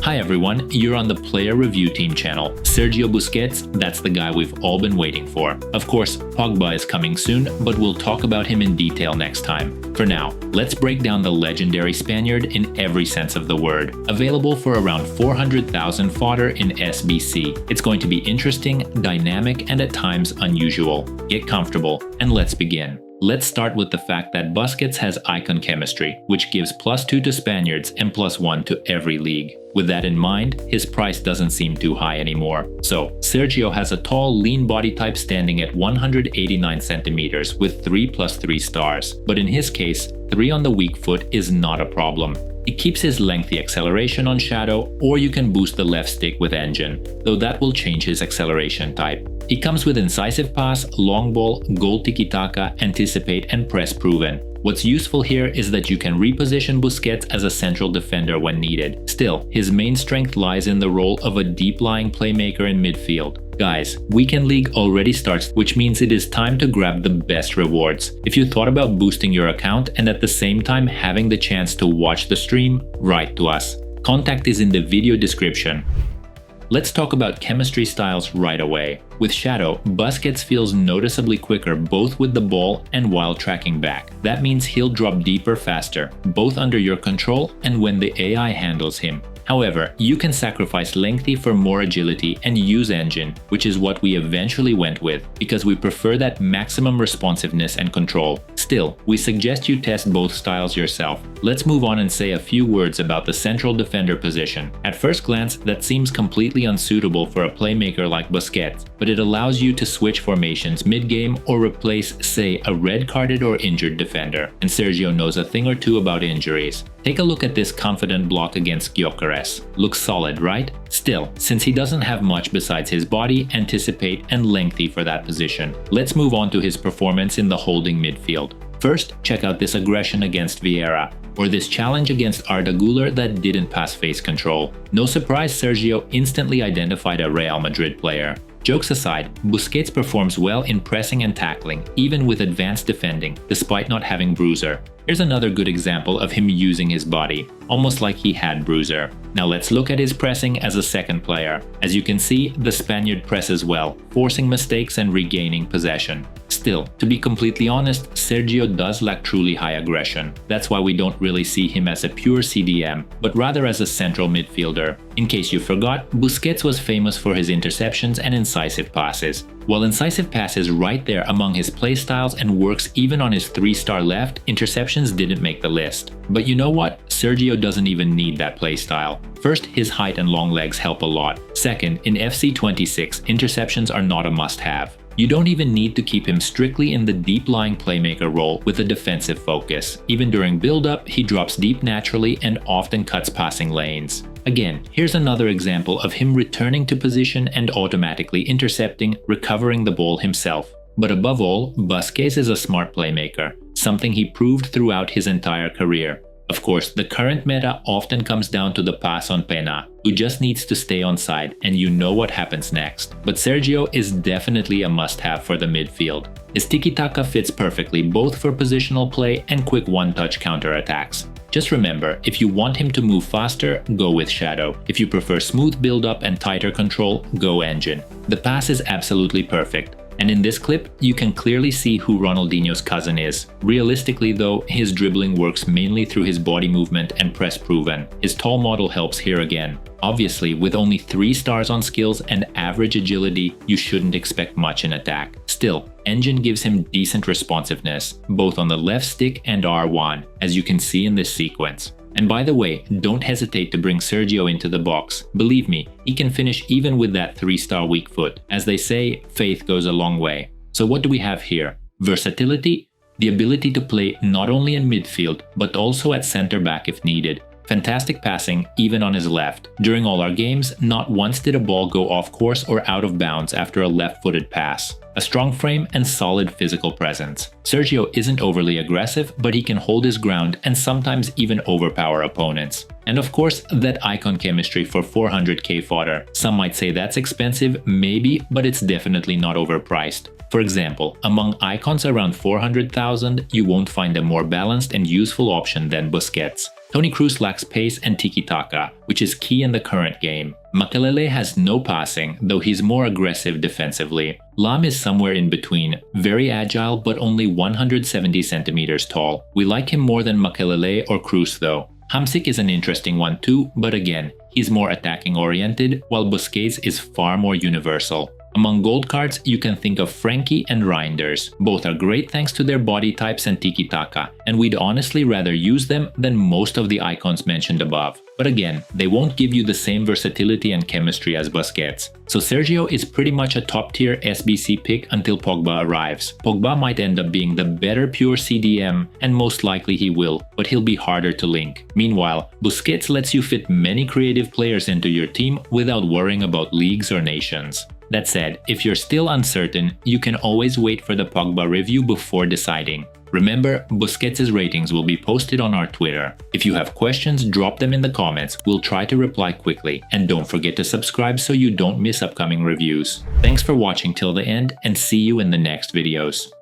Hi everyone, you're on the Player Review Team channel. Sergio Busquets, that's the guy we've all been waiting for. Of course, Pogba is coming soon, but we'll talk about him in detail next time. For now, let's break down the legendary Spaniard in every sense of the word. Available for around 400,000 fodder in SBC. It's going to be interesting, dynamic, and at times unusual. Get comfortable, and let's begin. Let's start with the fact that Busquets has icon chemistry, which gives +2 to Spaniards and +1 to every league. With that in mind, his price doesn't seem too high anymore. So, Sergio has a tall, lean body type standing at 189 centimeters with 3+3 stars. But in his case, 3 on the weak foot is not a problem. It keeps his lengthy acceleration on shadow, or you can boost the left stick with engine, though that will change his acceleration type. He comes with incisive pass, long ball, goal tiki-taka, anticipate, and press proven. What's useful here is that you can reposition Busquets as a central defender when needed. Still, his main strength lies in the role of a deep-lying playmaker in midfield. Guys, Weekend League already starts, which means it is time to grab the best rewards. If you thought about boosting your account and at the same time having the chance to watch the stream, write to us. Contact is in the video description. Let's talk about chemistry styles right away. With Shadow, Busquets feels noticeably quicker both with the ball and while tracking back. That means he'll drop deeper faster, both under your control and when the AI handles him. However, you can sacrifice lengthy for more agility and use engine, which is what we eventually went with, because we prefer that maximum responsiveness and control. Still, we suggest you test both styles yourself. Let's move on and say a few words about the central defender position. At first glance, that seems completely unsuitable for a playmaker like Busquets, but it allows you to switch formations mid-game or replace, say, a red-carded or injured defender. And Sergio knows a thing or two about injuries. Take a look at this confident block against Gyökeres. Looks solid, right? Still, since he doesn't have much besides his body, anticipate, and lengthy for that position, let's move on to his performance in the holding midfield. First, check out this aggression against Vieira, or this challenge against Arda Güler that didn't pass face control. No surprise, Sergio instantly identified a Real Madrid player. Jokes aside, Busquets performs well in pressing and tackling, even with advanced defending, despite not having Bruiser. Here's another good example of him using his body, almost like he had Bruiser. Now let's look at his pressing as a second player. As you can see, the Spaniard presses well, forcing mistakes and regaining possession. Still, to be completely honest, Sergio does lack truly high aggression. That's why we don't really see him as a pure CDM, but rather as a central midfielder. In case you forgot, Busquets was famous for his interceptions and incisive passes. While incisive pass is right there among his playstyles and works even on his 3-star left, interceptions didn't make the list. But you know what? Sergio doesn't even need that playstyle. First, his height and long legs help a lot. Second, in FC 26, interceptions are not a must-have. You don't even need to keep him strictly in the deep-lying playmaker role with a defensive focus. Even during build-up, he drops deep naturally and often cuts passing lanes. Again, here's another example of him returning to position and automatically intercepting, recovering the ball himself. But above all, Busquets is a smart playmaker, something he proved throughout his entire career. Of course, the current meta often comes down to the pass on Pena, who just needs to stay on side and you know what happens next. But Sergio is definitely a must-have for the midfield. His tiki-taka fits perfectly both for positional play and quick one-touch counter-attacks. Just remember, if you want him to move faster, go with Shadow. If you prefer smooth build-up and tighter control, go Engine. The pass is absolutely perfect. And in this clip, you can clearly see who Ronaldinho's cousin is. Realistically though, his dribbling works mainly through his body movement and press proven. His tall model helps here again. Obviously, with only 3 stars on skills and average agility, you shouldn't expect much in attack. Still, Engine gives him decent responsiveness, both on the left stick and R1, as you can see in this sequence. And by the way, don't hesitate to bring Sergio into the box. Believe me, he can finish even with that 3-star weak foot. As they say, faith goes a long way. So what do we have here? Versatility, the ability to play not only in midfield, but also at center back if needed. Fantastic passing, even on his left. During all our games, not once did a ball go off course or out of bounds after a left-footed pass. A strong frame and solid physical presence. Sergio isn't overly aggressive, but he can hold his ground and sometimes even overpower opponents. And of course, that icon chemistry for 400k fodder. Some might say that's expensive, maybe, but it's definitely not overpriced. For example, among icons around 400,000, you won't find a more balanced and useful option than Busquets. Toni Kroos lacks pace and tiki-taka, which is key in the current game. Makelele has no passing, though he's more aggressive defensively. Lam is somewhere in between, very agile but only 170 centimeters tall. We like him more than Makelele or Kroos though. Hamsik is an interesting one too, but again, he's more attacking oriented, while Busquets is far more universal. Among gold cards, you can think of Frankie and Reinders. Both are great thanks to their body types and tiki-taka, and we'd honestly rather use them than most of the icons mentioned above. But again, they won't give you the same versatility and chemistry as Busquets. So Sergio is pretty much a top-tier SBC pick until Pogba arrives. Pogba might end up being the better pure CDM, and most likely he will, but he'll be harder to link. Meanwhile, Busquets lets you fit many creative players into your team without worrying about leagues or nations. That said, if you're still uncertain, you can always wait for the Pogba review before deciding. Remember, Busquets' ratings will be posted on our Twitter. If you have questions, drop them in the comments, we'll try to reply quickly. And don't forget to subscribe so you don't miss upcoming reviews. Thanks for watching till the end, and see you in the next videos.